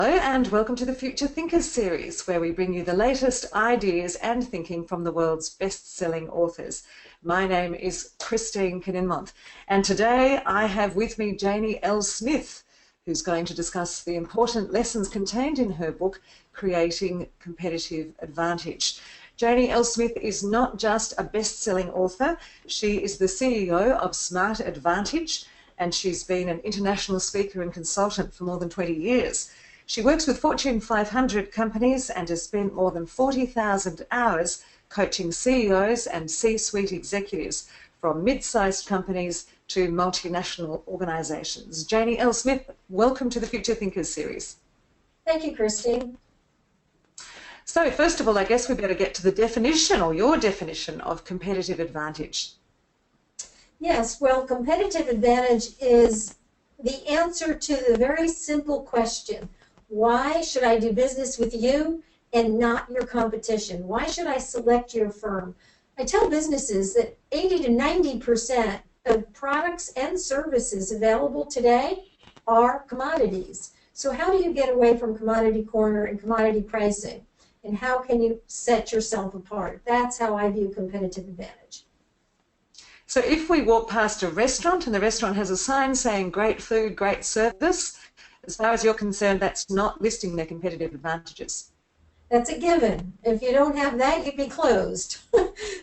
Hello and welcome to the Future Thinkers series, where we bring you the latest ideas and thinking from the world's best-selling authors. My name is Christine Kinninmont, and today I have with me Jaynie Smith, who's going to discuss the important lessons contained in her book, Creating Competitive Advantage. Jaynie Smith is not just a best-selling author, she is the CEO of Smart Advantage, and she's been an international speaker and consultant for more than 20 years. She works with Fortune 500 companies and has spent more than 40,000 hours coaching CEOs and C-suite executives from mid-sized companies to multinational organisations. Jaynie Smith, welcome to the Future Thinkers series. Thank you, Christine. So first of all, I guess we better get to the definition, or your definition, of competitive advantage. Yes, well, competitive advantage is the answer to the very simple question: why should I do business with you and not your competition? Why should I select your firm? I tell businesses that 80 to 90% of products and services available today are commodities. So how do you get away from commodity corner and commodity pricing? And how can you set yourself apart? That's how I view competitive advantage. So if we walk past a restaurant and the restaurant has a sign saying great food, great service, as far as you're concerned, that's not listing their competitive advantages. That's a given. If you don't have that, you'd be closed.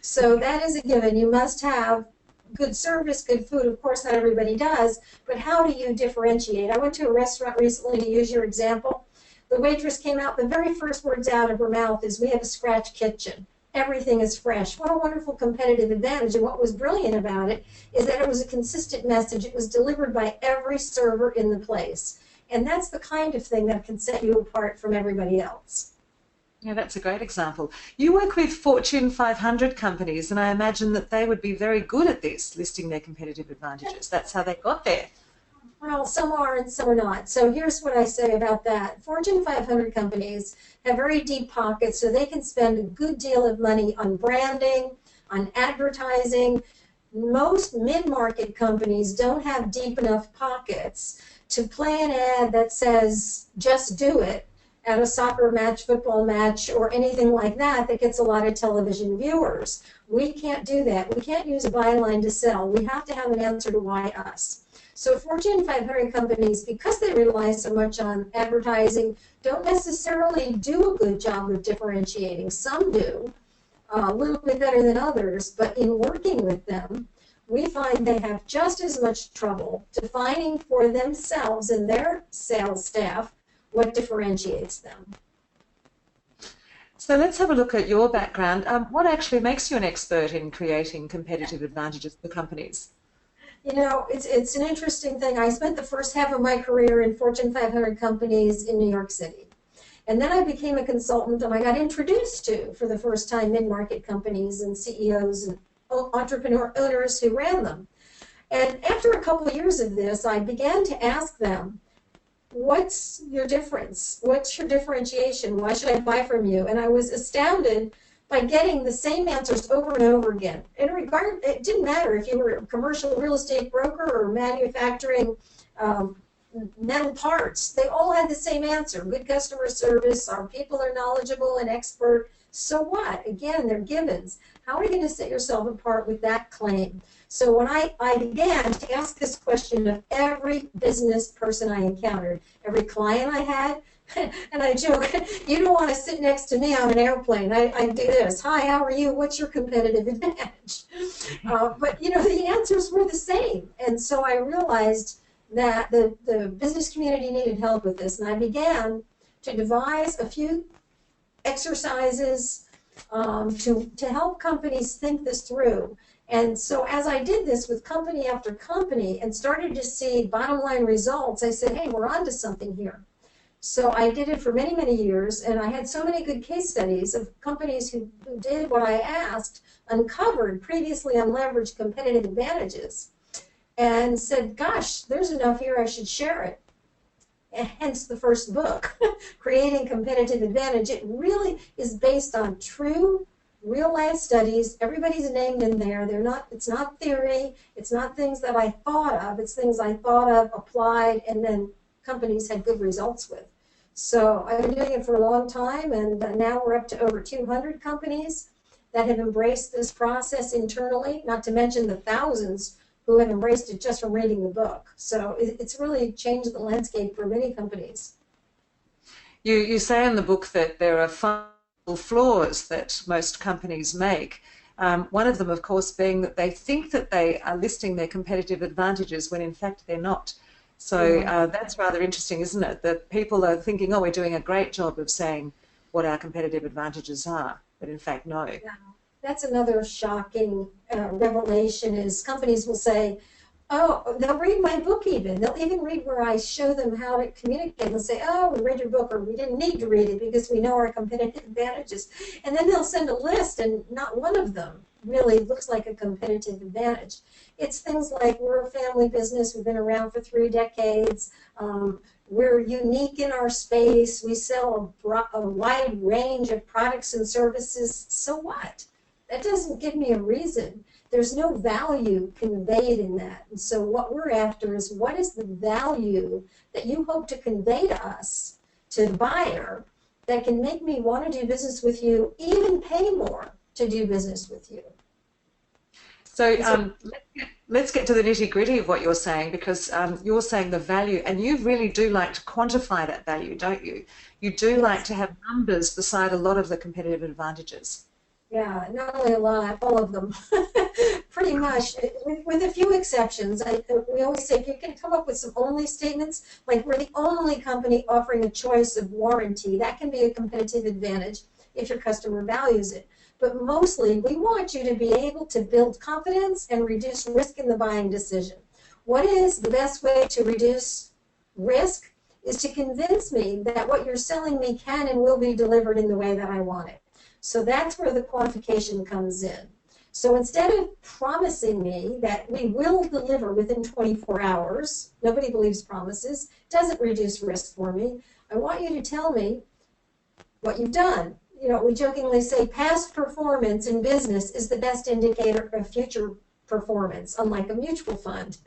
So that is a given. You must have good service, good food. Of course, not everybody does, but how do you differentiate? I went to a restaurant recently, to use your example. The waitress came out, the very first words out of her mouth is, "We have a scratch kitchen. Everything is fresh." What a wonderful competitive advantage. And what was brilliant about it is that it was a consistent message. It was delivered by every server in the place. And that's the kind of thing that can set you apart from everybody else. Yeah, that's a great example. You work with Fortune 500 companies, and I imagine that they would be very good at this, listing their competitive advantages. That's how they got there. Well, some are and some are not. So here's what I say about that. Fortune 500 companies have very deep pockets, so they can spend a good deal of money on branding, on advertising. Most mid-market companies don't have deep enough pockets to play an ad that says, "Just do it," at a soccer match, football match, or anything like that gets a lot of television viewers. We can't do that. We can't use a byline to sell. We have to have an answer to why us. So Fortune 500 companies, because they rely so much on advertising, don't necessarily do a good job of differentiating. Some do, a little bit better than others, but in working with them, we find they have just as much trouble defining for themselves and their sales staff what differentiates them. So let's have a look at your background. What actually makes you an expert in creating competitive advantages for companies? You know, it's an interesting thing. I spent the first half of my career in Fortune 500 companies in New York City. And then I became a consultant, and I got introduced to, for the first time, mid-market companies and CEOs and entrepreneur owners who ran them. And after a couple of years of this, I began to ask them, what's your difference? What's your differentiation? Why should I buy from you? And I was astounded by getting the same answers over and over again. It didn't matter if you were a commercial real estate broker or manufacturing metal parts. They all had the same answer: good customer service, our people are knowledgeable and expert. So what? Again, they're givens. How are you going to set yourself apart with that claim? So when I began to ask this question of every business person I encountered, every client I had, and I joke, you don't want to sit next to me on an airplane. I do this: "Hi, how are you? What's your competitive advantage?" But, you know, the answers were the same. And so I realized that the business community needed help with this. And I began to devise a few exercises to help companies think this through. And so as I did this with company after company and started to see bottom line results, I said, hey, we're onto something here. So I did it for many, many years, and I had so many good case studies of companies who did what I asked, uncovered previously unleveraged competitive advantages, and said, gosh, there's enough here, I should share it. And hence the first book, Creating Competitive Advantage. It really is based on true real-life studies. Everybody's named in there. It's not theory. It's not things that I thought of. It's things I thought of, applied, and then companies had good results with. So I've been doing it for a long time, and now we're up to over 200 companies that have embraced this process internally, not to mention the thousands who have embraced it just from reading the book. So it's really changed the landscape for many companies. You say in the book that there are five flaws that most companies make. One of them, of course, being that they think that they are listing their competitive advantages when in fact they're not. So that's rather interesting, isn't it? That people are thinking, oh, we're doing a great job of saying what our competitive advantages are, but in fact, no. Yeah. That's another shocking revelation is companies will say, oh, they'll read my book even. They'll even read where I show them how to communicate. They'll say, oh, we read your book, or we didn't need to read it because we know our competitive advantages. And then they'll send a list, and not one of them really looks like a competitive advantage. It's things like we're a family business. We've been around for 3 decades. We're unique in our space. We sell a wide range of products and services. So what? That doesn't give me a reason. There's no value conveyed in that. And so what we're after is what is the value that you hope to convey to us, to the buyer, that can make me want to do business with you, even pay more to do business with you. So let's get to the nitty-gritty of what you're saying, because you're saying the value, and you really do like to quantify that value, don't you? You do like to have numbers beside a lot of the competitive advantages. Yeah, not only a lot, all of them. Pretty much, with a few exceptions. We always say if you can come up with some only statements, like we're the only company offering a choice of warranty, that can be a competitive advantage if your customer values it. But mostly, we want you to be able to build confidence and reduce risk in the buying decision. What is the best way to reduce risk is to convince me that what you're selling me can and will be delivered in the way that I want it. So that's where the quantification comes in. So instead of promising me that we will deliver within 24 hours, nobody believes promises, doesn't reduce risk for me. I want you to tell me what you've done. You know, we jokingly say past performance in business is the best indicator of future performance, unlike a mutual fund.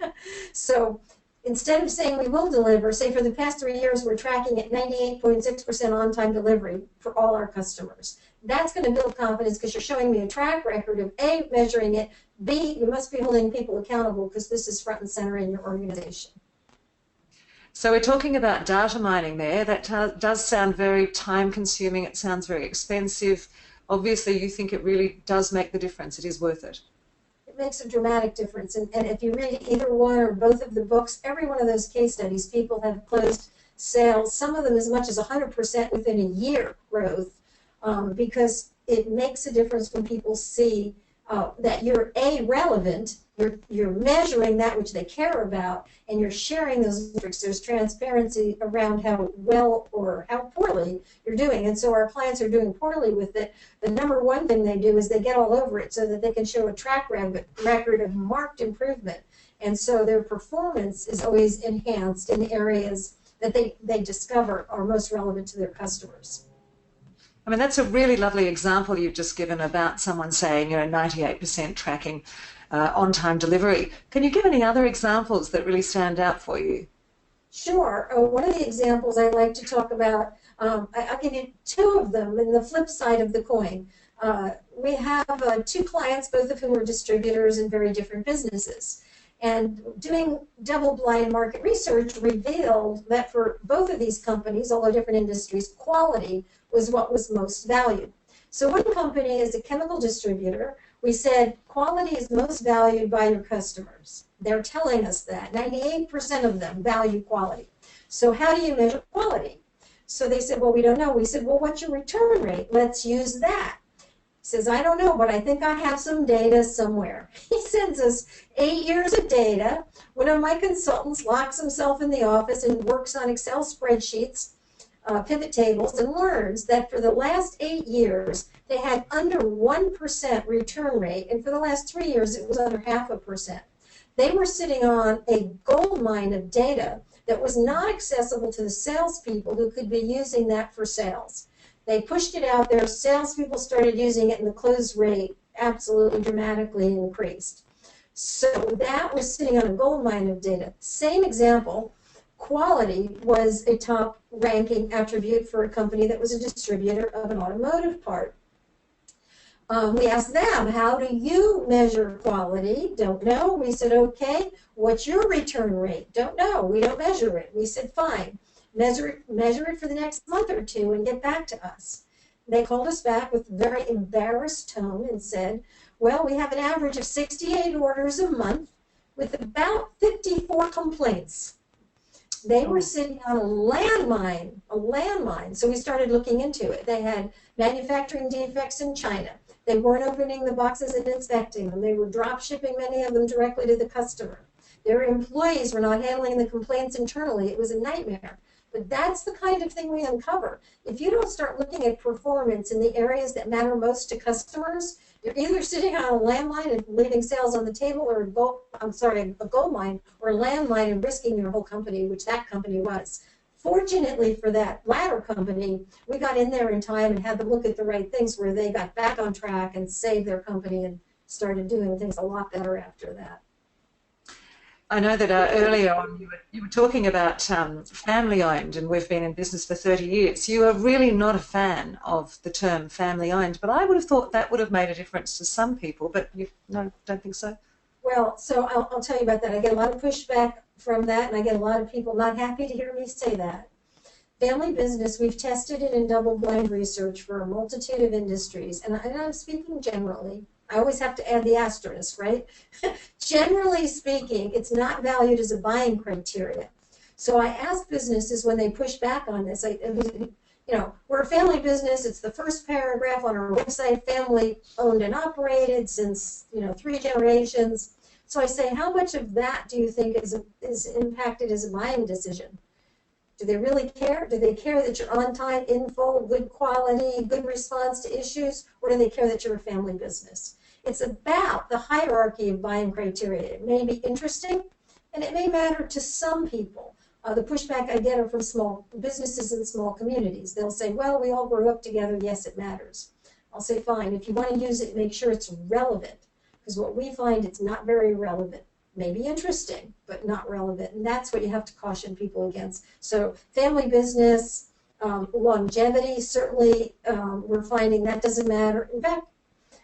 So instead of saying we will deliver, say for the past 3 years, we're tracking at 98.6% on-time delivery for all our customers. That's going to build confidence because you're showing me a track record of A, measuring it, B, you must be holding people accountable because this is front and center in your organization. So we're talking about data mining there. That does sound very time consuming. It sounds very expensive. Obviously, you think it really does make the difference. It is worth it. It makes a dramatic difference. And if you read either one or both of the books, every one of those case studies, people have closed sales, some of them as much as 100% within a year growth, because it makes a difference when people see that you're A, relevant, you're measuring that which they care about, and you're sharing those metrics. There's transparency around how well or how poorly you're doing. And so our clients are doing poorly with it. The number one thing they do is they get all over it so that they can show a track record of marked improvement. And so their performance is always enhanced in the areas that they discover are most relevant to their customers. I mean, that's a really lovely example you've just given about someone saying, 98% tracking on-time delivery. Can you give any other examples that really stand out for you? Sure. One of the examples I like to talk about, I'll give you 2 of them in the flip side of the coin. We have 2 clients, both of whom are distributors in very different businesses. And doing double-blind market research revealed that for both of these companies, although different industries, quality was what was most valued. So one company is a chemical distributor. We said quality is most valued by your customers. They're telling us that. 98% of them value quality. So how do you measure quality? So they said, well, we don't know. We said, well, what's your return rate? Let's use that. He says, I don't know, but I think I have some data somewhere. He sends us 8 years of data. One of my consultants locks himself in the office and works on Excel spreadsheets, pivot tables, and learns that for the last 8 years, they had under 1% return rate, and for the last 3 years, it was under 0.5%. They were sitting on a gold mine of data that was not accessible to the salespeople who could be using that for sales. They pushed it out there, salespeople started using it, and the close rate absolutely dramatically increased. So that was sitting on a gold mine of data. Same example, quality was a top ranking attribute for a company that was a distributor of an automotive part. We asked them, how do you measure quality? Don't know. We said, okay, what's your return rate? Don't know. We don't measure it. We said, fine. Measure it for the next month or two and get back to us. They called us back with a very embarrassed tone and said, well, we have an average of 68 orders a month with about 54 complaints. They were sitting on a landmine. So we started looking into it. They had manufacturing defects in China. They weren't opening the boxes and inspecting them. They were drop shipping many of them directly to the customer. Their employees were not handling the complaints internally. It was a nightmare. But that's the kind of thing we uncover. If you don't start looking at performance in the areas that matter most to customers, you're either sitting on a landmine and leaving sales on the table, or a gold mine or a landmine and risking your whole company, which that company was. Fortunately for that latter company, we got in there in time and had them look at the right things where they got back on track and saved their company and started doing things a lot better after that. I know that earlier on you were talking about family-owned, and we've been in business for 30 years. You are really not a fan of the term family-owned, but I would have thought that would have made a difference to some people, but you no, don't think so? Well, so I'll tell you about that. I get a lot of pushback from that, and I get a lot of people not happy to hear me say that. Family business, we've tested it in double-blind research for a multitude of industries, and I'm speaking generally. I always have to add the asterisk, right? Generally speaking, it's not valued as a buying criteria. So I ask businesses when they push back on this, we're a family business. It's the first paragraph on our website, family owned and operated since, 3 generations. So I say, how much of that do you think is impacted as a buying decision? Do they really care? Do they care that you're on time, in full, good quality, good response to issues? Or do they care that you're a family business? It's about the hierarchy of buying criteria. It may be interesting, and it may matter to some people. The pushback I get are from small businesses and small communities. They'll say, well, we all grew up together. Yes, it matters. I'll say, fine. If you want to use it, make sure it's relevant. Because what we find, it's not very relevant. Maybe interesting, but not relevant. And that's what you have to caution people against. So family business, longevity, certainly we're finding that doesn't matter. In fact,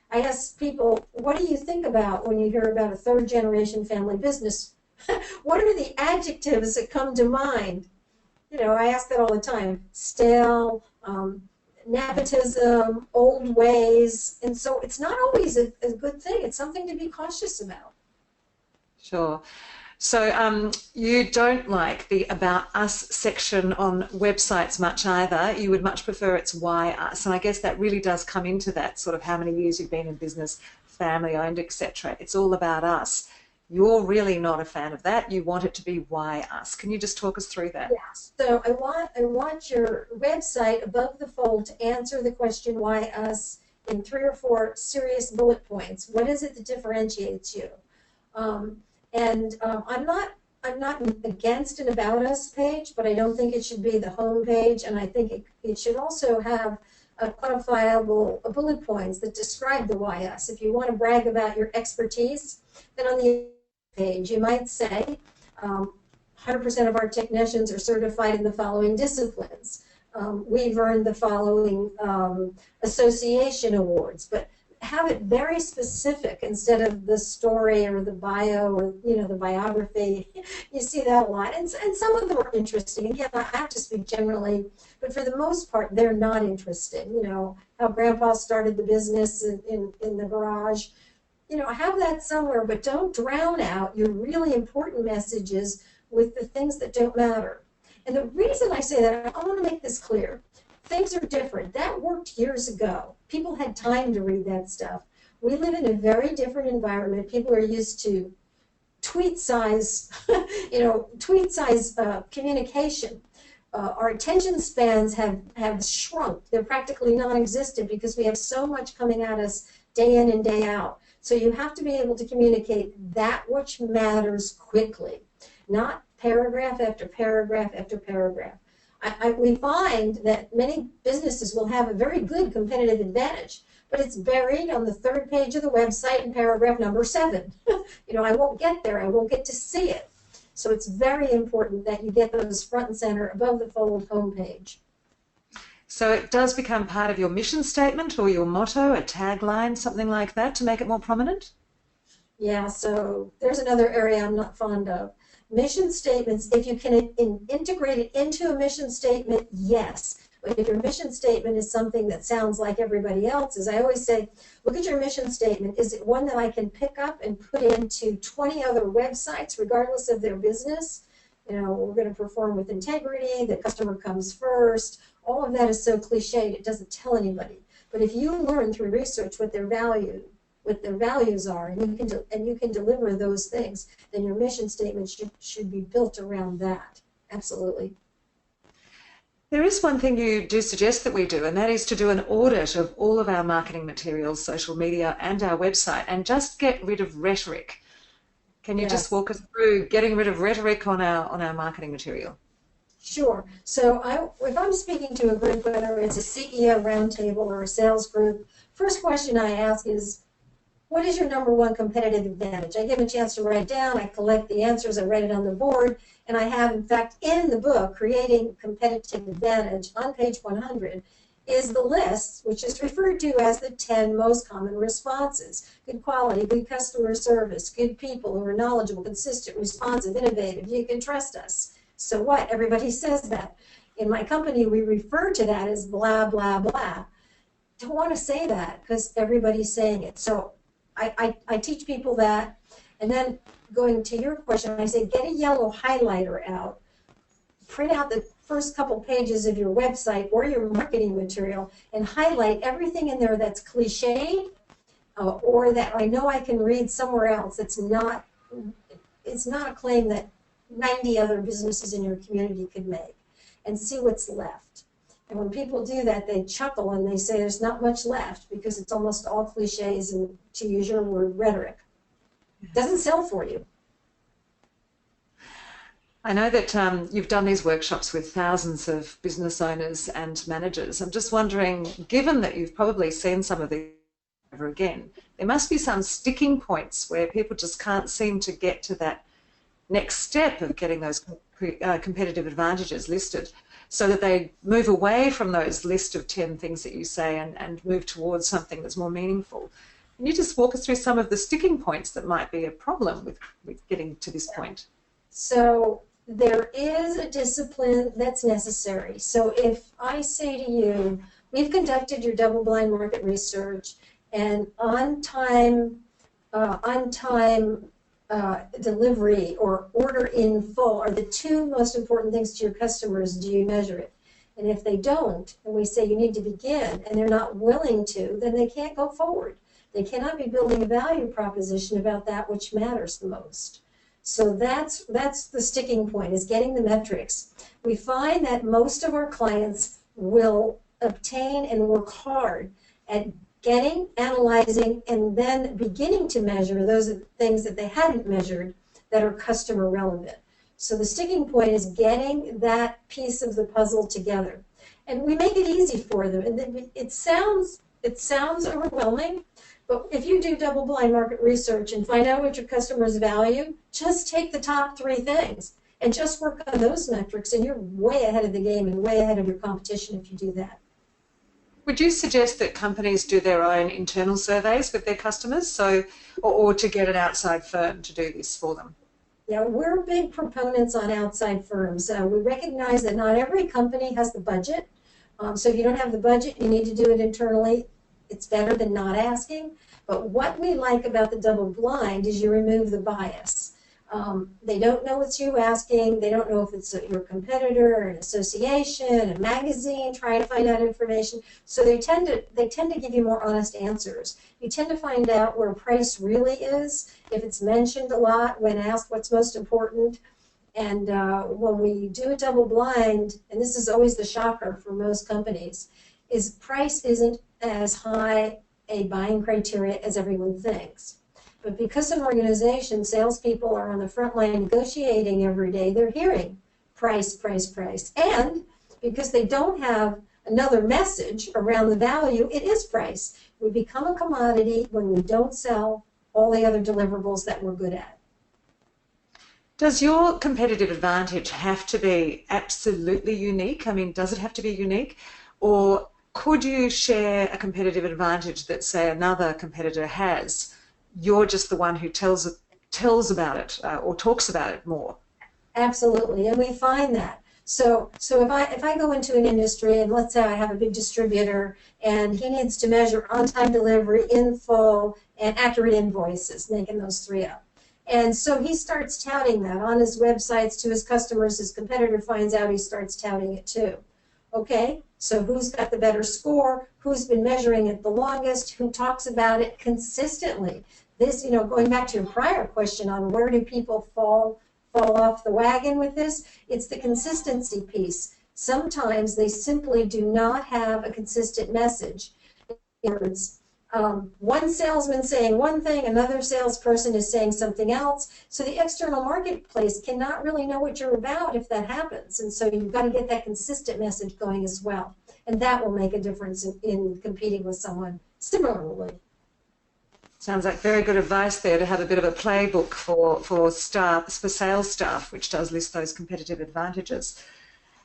I ask people, what do you think about when you hear about a 3rd generation family business? What are the adjectives that come to mind? I ask that all the time. Stale, nepotism, old ways. And so it's not always a good thing. It's something to be cautious about. Sure. So you don't like the About Us section on websites much either. You would much prefer it's Why Us. And I guess that really does come into that sort of how many years you've been in business, family owned, etc. It's all about us. You're really not a fan of that. You want it to be Why Us. Can you just talk us through that? Yes. So I want your website above the fold to answer the question Why Us in 3 or 4 serious bullet points. What is it that differentiates you? I'm not against an About Us page, but I don't think it should be the home page, and I think it should also have quantifiable bullet points that describe the Why Us. If you want to brag about your expertise, then on the page you might say 100% of our technicians are certified in the following disciplines. We've earned the following association awards, but have it very specific instead of the story or the bio or the biography. You see that a lot, and some of them are interesting. Again, I have to speak generally, but for the most part, they're not interesting. How Grandpa started the business in the garage. Have that somewhere, but don't drown out your really important messages with the things that don't matter. And the reason I say that, I want to make this clear. Things are different. That worked years ago. People had time to read that stuff. We live in a very different environment. People are used to tweet size, communication. Our attention spans have shrunk. They're practically non-existent because we have so much coming at us day in and day out. So you have to be able to communicate that which matters quickly, not paragraph after paragraph after paragraph. We find that many businesses will have a very good competitive advantage, but it's buried on the 3rd page of the website in paragraph number 7. I won't get there. I won't get to see it. So it's very important that you get those front and center above the fold homepage. So it does become part of your mission statement or your motto, a tagline, something like that, to make it more prominent? Yeah, so there's another area I'm not fond of. Mission statements, if you can integrate it into a mission statement, yes. But if your mission statement is something that sounds like everybody else's, I always say, look at your mission statement. Is it one that I can pick up and put into 20 other websites, regardless of their business? You know, we're going to perform with integrity, the customer comes first. All of that is so cliched, it doesn't tell anybody. But if you learn through research what their values are, and you can deliver those things, then your mission statement should be built around that. Absolutely. There is one thing you do suggest that we do, and that is to do an audit of all of our marketing materials, social media, and our website, and just get rid of rhetoric. Can you just walk us through getting rid of rhetoric on our marketing material? Sure. So if I'm speaking to a group, whether it's a CEO roundtable or a sales group, first question I ask is, what is your number one competitive advantage? I give them a chance to write it down. I collect the answers. I write it on the board. And I have, in fact, in the book, Creating Competitive Advantage, on page 100, is the list, which is referred to as the 10 most common responses. Good quality, good customer service, good people who are knowledgeable, consistent, responsive, innovative. You can trust us. So what? Everybody says that. In my company, we refer to that as blah, blah, blah. Don't want to say that because everybody's saying it. So I teach people that. And then going to your question, I say get a yellow highlighter out. Print out the first couple pages of your website or your marketing material and highlight everything in there that's cliched or that I know I can read somewhere else. It's not a claim that 90 other businesses in your community could make, and see what's left. And when people do that, they chuckle and they say there's not much left because it's almost all cliches and, to use your word, rhetoric. It doesn't sell for you. I know that you've done these workshops with thousands of business owners and managers. I'm just wondering, given that you've probably seen some of these over again, there must be some sticking points where people just can't seem to get to that next step of getting those competitive advantages listed, so that they move away from those list of 10 things that you say and move towards something that's more meaningful. Can you just walk us through some of the sticking points that might be a problem with getting to this point? So there is a discipline that's necessary. So if I say to you, we've conducted your double-blind market research, and on-time delivery or order in full are the two most important things to your customers. Do you measure it? And if they don't, and we say you need to begin, and they're not willing to, then they can't go forward. They cannot be building a value proposition about that which matters the most. So that's the sticking point, is getting the metrics. We find that most of our clients will obtain and work hard at getting, analyzing, and then beginning to measure those things that they hadn't measured that are customer relevant. So the sticking point is getting that piece of the puzzle together. And we make it easy for them. And it sounds overwhelming, but if you do double-blind market research and find out what your customers value, just take the top 3 things and just work on those metrics, and you're way ahead of the game and way ahead of your competition if you do that. Would you suggest that companies do their own internal surveys with their customers, or to get an outside firm to do this for them? Yeah, we're big proponents on outside firms. We recognize that not every company has the budget. So if you don't have the budget, you need to do it internally. It's better than not asking. But what we like about the double blind is you remove the bias. They don't know it's you asking. They don't know if it's your competitor or an association, a magazine trying to find out information. So they tend to give you more honest answers. You tend to find out where price really is, if it's mentioned a lot when asked what's most important. And when we do a double blind, and this is always the shocker for most companies, is price isn't as high a buying criteria as everyone thinks. But because an organization, salespeople are on the front line negotiating every day, they're hearing price, price, price. And because they don't have another message around the value, it is price. We become a commodity when we don't sell all the other deliverables that we're good at. Does your competitive advantage have to be absolutely unique? I mean, does it have to be unique? Or could you share a competitive advantage that, say, another competitor has? You're just the one who tells about it or talks about it more. Absolutely, and we find that. So if I go into an industry and let's say I have a big distributor and he needs to measure on-time delivery, in full, and accurate invoices, making those three up. And so he starts touting that on his websites to his customers. His competitor finds out, he starts touting it too. Okay, so who's got the better score? Who's been measuring it the longest? Who talks about it consistently? This, going back to your prior question on where do people fall off the wagon with this, it's the consistency piece. Sometimes they simply do not have a consistent message. Words. One salesman saying one thing, another salesperson is saying something else. So the external marketplace cannot really know what you're about if that happens. And so you've got to get that consistent message going as well. And that will make a difference in competing with someone similarly. Sounds like very good advice there to have a bit of a playbook for sales staff, which does list those competitive advantages.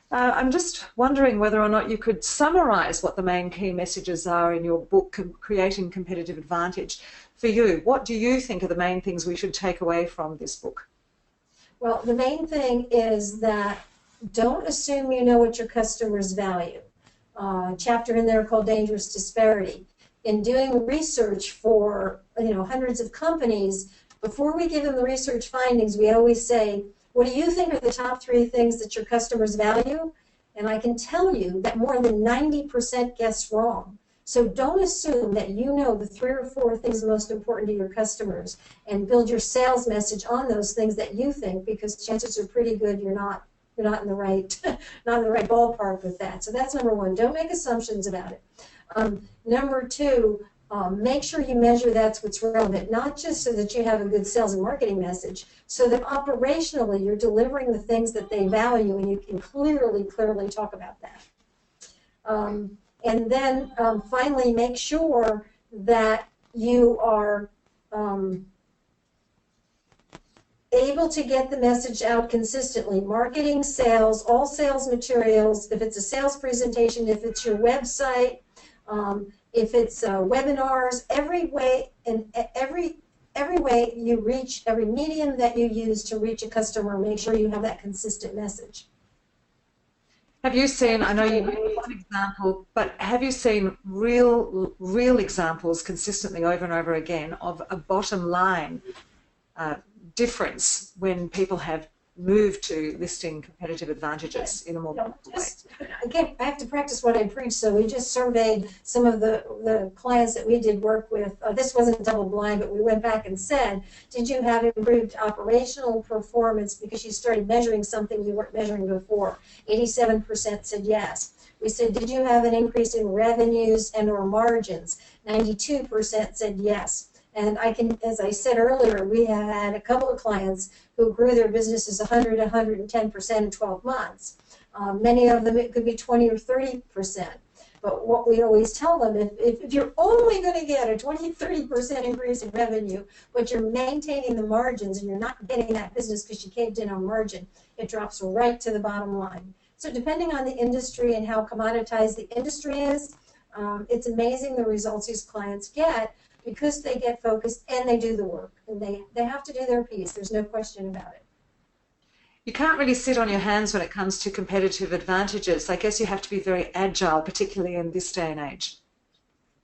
I'm just wondering whether or not you could summarise what the main key messages are in your book, Creating Competitive Advantage. For you, what do you think are the main things we should take away from this book? Well, the main thing is that don't assume you know what your customers value. Chapter in there called Dangerous Disparity. In doing research for hundreds of companies, before we give them the research findings, we always say, what do you think are the top 3 things that your customers value? And I can tell you that more than 90% guess wrong. So don't assume that you know the 3 or 4 things most important to your customers and build your sales message on those things that you think, because chances are pretty good you're not in the right not in the right ballpark with that. So that's number 1. Don't make assumptions about it. Number 2, make sure you measure that's what's relevant, not just so that you have a good sales and marketing message, so that operationally you're delivering the things that they value and you can clearly talk about that. And then finally, make sure that you are able to get the message out consistently. Marketing, sales, all sales materials, if it's a sales presentation, if it's your website, if it's webinars, every way you reach, every medium that you use to reach a customer, make sure you have that consistent message. Have you seen, I know you used one example, but have you seen real examples consistently over and over again of a bottom line difference when people have moved to listing competitive advantages in a more meaningful way? Again, I have to practice what I preach, so we just surveyed some of the clients that we did work with. This wasn't double blind, but we went back and said, did you have improved operational performance because you started measuring something you weren't measuring before? 87% said yes. We said, did you have an increase in revenues and or margins? 92% said yes. And as I said earlier, we had a couple of clients who grew their businesses 100, 110% in 12 months. Many of them, it could be 20 or 30%. But what we always tell them, if you're only going to get a 20, 30% increase in revenue, but you're maintaining the margins and you're not getting that business because you caved in on margin, it drops right to the bottom line. So depending on the industry and how commoditized the industry is, it's amazing the results these clients get, because they get focused and they do the work. And they have to do their piece. There's no question about it. You can't really sit on your hands when it comes to competitive advantages. I guess you have to be very agile, particularly in this day and age.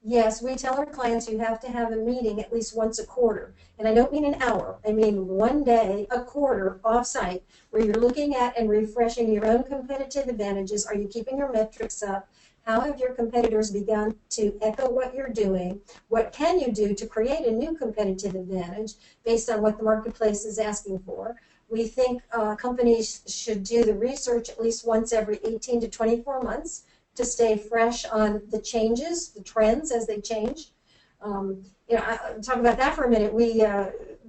Yes, we tell our clients you have to have a meeting at least once a quarter. And I don't mean an hour. I mean one day, a quarter, off-site, where you're looking at and refreshing your own competitive advantages. Are you keeping your metrics up? How have your competitors begun to echo what you're doing? What can you do to create a new competitive advantage based on what the marketplace is asking for? We think companies should do the research at least once every 18 to 24 months to stay fresh on the changes, the trends as they change. I'll talk about that for a minute. We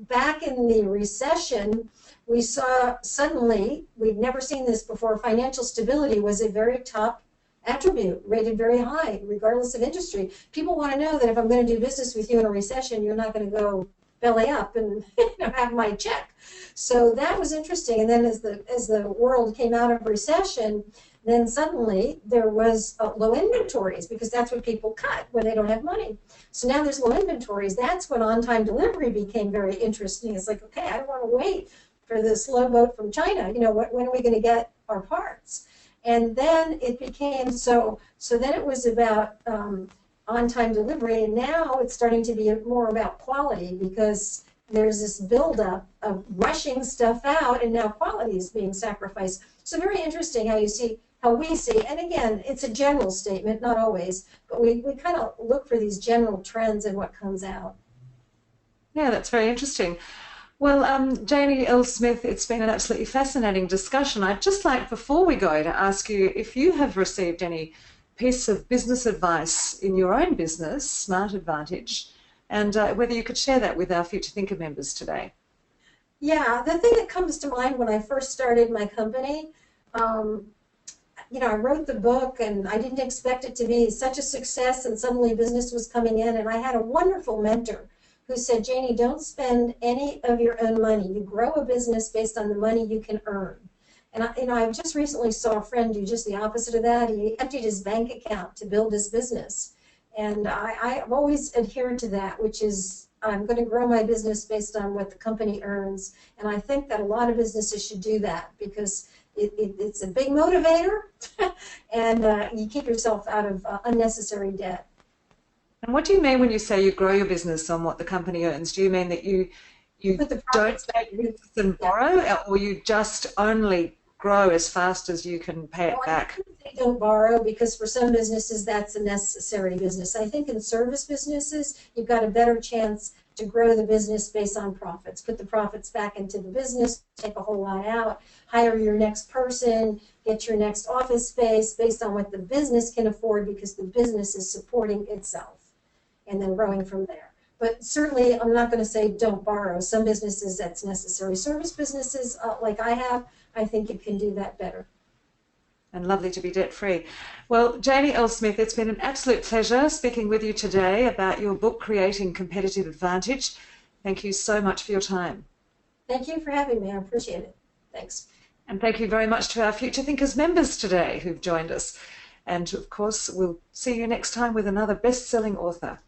back in the recession, we saw suddenly, we've never seen this before, financial stability was a very top attribute, rated very high, regardless of industry. People want to know that if I'm going to do business with you in a recession, you're not going to go belly up and have my check. So that was interesting. And then as the world came out of recession, then suddenly there was low inventories, because that's what people cut when they don't have money. So now there's low inventories. That's when on-time delivery became very interesting. It's like, okay, I don't want to wait for this slow boat from China. When are we going to get our parts? And then it became so then it was about on-time delivery, and now it's starting to be more about quality, because there's this buildup of rushing stuff out, and now quality is being sacrificed. So very interesting how we see, and again, it's a general statement, not always, but we kind of look for these general trends in what comes out. Yeah, that's very interesting. Well, Jaynie L. Smith, it's been an absolutely fascinating discussion. I'd just like, before we go, to ask you if you have received any piece of business advice in your own business, Smart Advantage, and whether you could share that with our Future Thinker members today. Yeah, the thing that comes to mind when I first started my company, I wrote the book and I didn't expect it to be such a success, and suddenly business was coming in, and I had a wonderful mentor who said, Jaynie, don't spend any of your own money. You grow a business based on the money you can earn. And I just recently saw a friend do just the opposite of that. He emptied his bank account to build his business. And I've always adhered to that, which is I'm going to grow my business based on what the company earns. And I think that a lot of businesses should do that, because it's a big motivator, and you keep yourself out of unnecessary debt. And what do you mean when you say you grow your business on what the company earns? Do you mean that you don't take risks and borrow, or you just only grow as fast as you can pay it back? They don't borrow, because for some businesses that's a necessary business. I think in service businesses you've got a better chance to grow the business based on profits. Put the profits back into the business, take a whole lot out, hire your next person, get your next office space based on what the business can afford, because the business is supporting itself, and then growing from there. But certainly I'm not going to say don't borrow. Some businesses that's necessary. Service businesses like I have, I think you can do that better. And lovely to be debt-free. Well, Jaynie L. Smith, it's been an absolute pleasure speaking with you today about your book, Creating Competitive Advantage. Thank you so much for your time. Thank you for having me. I appreciate it. Thanks. And thank you very much to our Future Thinkers members today who've joined us. And of course, we'll see you next time with another best-selling author.